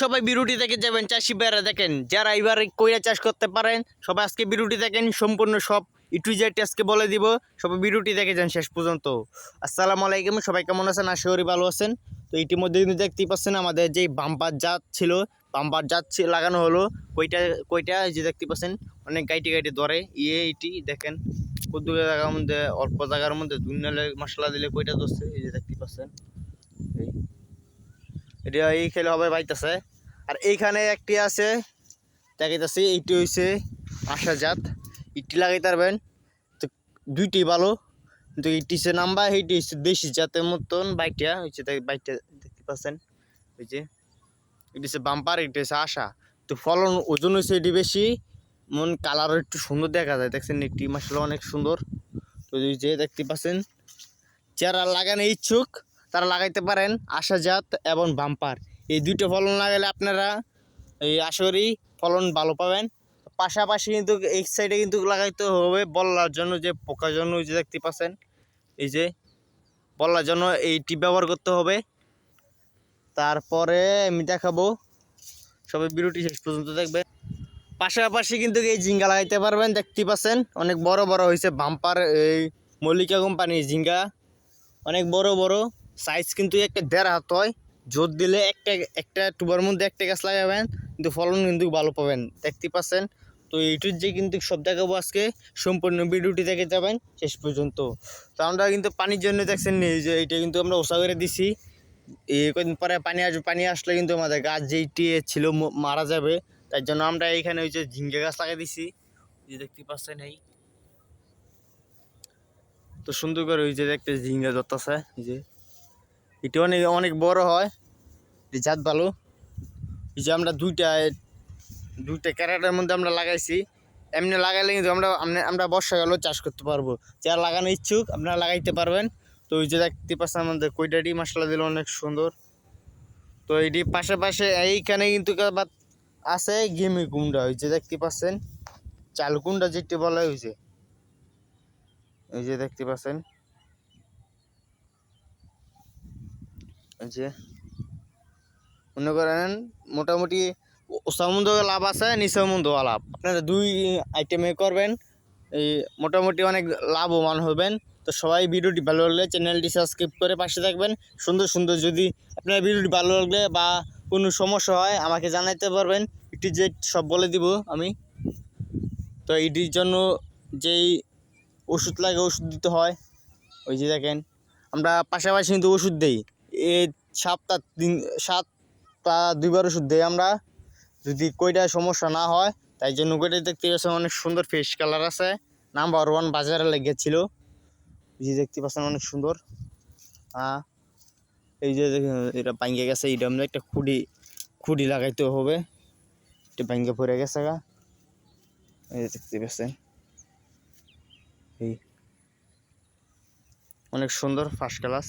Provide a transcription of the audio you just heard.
সবাই বিরুটি থেকে যাবেন চাষি ভাইরা দেখেন যারা এবার কইরা চাষ করতে পারেন সবাই আজকে বিরুটি দেখেন সম্পূর্ণ সব ইটু জেড আজকে বলে দিব সবাই বিরুটি দেখে যান শেষ পর্যন্ত। আসসালামু আলাইকুম, সবাই কেমন আছেন? আশা করি ভালো আছেন। তো ইতিমধ্যে কিন্তু দেখতেই পাচ্ছেন আমাদের যেই বাম্পার জাত ছিল, লাগানো হলো। কইটা কইটা এই যে দেখতে পাচ্ছেন অনেক গাইটি গাইটি ধরে ইটি দেখেন কত জায়গার মধ্যে অল্প জায়গার মধ্যে দুনিয়ালে মশলা দিলে কইটা ধরছে এই যে দেখতে পাচ্ছেন। এটা এই খেলে হবে বাইতেছে। আর এইখানে একটি আছে দেখাইতেছি, এইটি হইছে আশা জাত, ইটি লাগাইতে পারবেন। তো দুইটি ভালো, কিন্তু ইটি হচ্ছে নাম্বা, এইটি হচ্ছে দেশি জাতের মতন বাইটা হচ্ছে, বাইটা দেখতে পাচ্ছেন। ওই যে এটি হচ্ছে বাম্পার, এটি হচ্ছে আশা। তো ফলন ওজন হচ্ছে এটি বেশি, মন কালারও একটু সুন্দর দেখা যায়। দেখছেন একটি মাসাল্লাহ অনেক সুন্দর। তো এই যে দেখতে পাচ্ছেন যারা লাগানো ইচ্ছুক তারা লাগাইতে পারেন আশা জাত এবং বাম্পার। এই দুইটা ফলন লাগালে আপনারা এই আশা করি ফলন ভালো পাবেন। পাশাপাশি কিন্তু এই সাইডে কিন্তু লাগাইতে হবে বল্লার জন্য, যে পোকার জন্য ওই যে দেখতে পাচ্ছেন, এই যে বল্লার জন্য এইটি ব্যবহার করতে হবে। তারপরে আমি দেখাবো, সবাই ভিডিওটি শেষ পর্যন্ত দেখবেন। পাশাপাশি কিন্তু এই ঝিঙ্গা লাগাইতে পারবেন, দেখতে পাচ্ছেন অনেক বড় বড় হয়েছে বাম্পার, এই মল্লিকা কোম্পানির ঝিঙ্গা অনেক বড় বড় সাইজ, কিন্তু একটা 1.5 হাত হয়। জোর দিলে একটা টুবার মধ্যে একটা গাছ লাগাবেন, কিন্তু ফলন কিন্তু ভালো পাবেন, দেখতে পাচ্ছেন। তো এইটুর যে কিন্তু সব দেখাবো আজকে, সম্পূর্ণ ভিডিওটি দেখে যাবেন শেষ পর্যন্ত। তো আমরা কিন্তু পানির জন্য দেখছেন এই যে এইটা কিন্তু আমরা ওষা করে দিছি। এই কদিন পরে পানি আসলে কিন্তু আমাদের গাছ যেইটি ছিল মারা যাবে, তাই জন্য আমরা এইখানে ওই যে ঝিঙ্গা গাছ লাগিয়ে দিছি, যে দেখতে পাচ্ছেন। এই তো সুন্দর করে ওই যে দেখতে ঝিঙ্গা ধরতেছে, এই যে এটা অনেক অনেক বড় হয়, জাত ভালো। এই যে আমরা দুইটা ক্যারেটের মধ্যে আমরা লাগাইছি। এমনি লাগাইলে কিন্তু আমরা বর্ষাকালেও চাষ করতে পারবো। যারা লাগানো ইচ্ছুক আপনারা লাগাইতে পারবেন। তো ওই যে দেখতে পাচ্ছেন আমাদের কইটাটি মশলা দিলে অনেক সুন্দর। তো এটি পাশে এইখানে কিন্তু আবার আছে গেমি কুমড়া, ওই যে দেখতে পাচ্ছেন চাল কুমড়া যেটি বলা হয়েছে, ওই যে দেখতে পাচ্ছেন। ওই যে মনে করেন মোটামুটি সমুদ্র লাভ আছে, নিঃসমুদ্র লাভ, আপনারা দুই আইটেমে করবেন, এই মোটামুটি অনেক লাভবান হবেন। তো সবাই ভিডিওটি ভালো লাগলে চ্যানেলটি সাবস্ক্রাইব করে পাশে থাকবেন। সুন্দর সুন্দর যদি আপনার ভিডিওটি ভালো লাগলে বা কোনো সমস্যা হয় আমাকে জানাইতে পারবেন, একটু যে সব বলে দিব আমি। তো এটির জন্য যেই ওষুধ লাগে ওষুধ দিতে হয়, ওই যে দেখেন আমরা পাশাপাশি কিন্তু ওষুধ দিই, এই সপ্তাহ 2বার ওষুধ দিই আমরা, যদি কইটা সমস্যা না হয়। তাই জন্য কইটা দেখতে পাচ্ছেন অনেক সুন্দর ফ্রেশ কালার আছে, নাম্বার 1 বাজারে লেগেছিল, যে দেখতে পাচ্ছেন অনেক সুন্দর। হ্যাঁ এই যে এটা ভাঙ্গে গেছে, এটা আমরা একটা খুঁড়ি লাগাইতে হবে, এটা ভাঙ্গে পড়ে গেছে গা, এই যে দেখতে পাচ্ছেন। এই অনেক সুন্দর ফার্স্ট ক্লাস।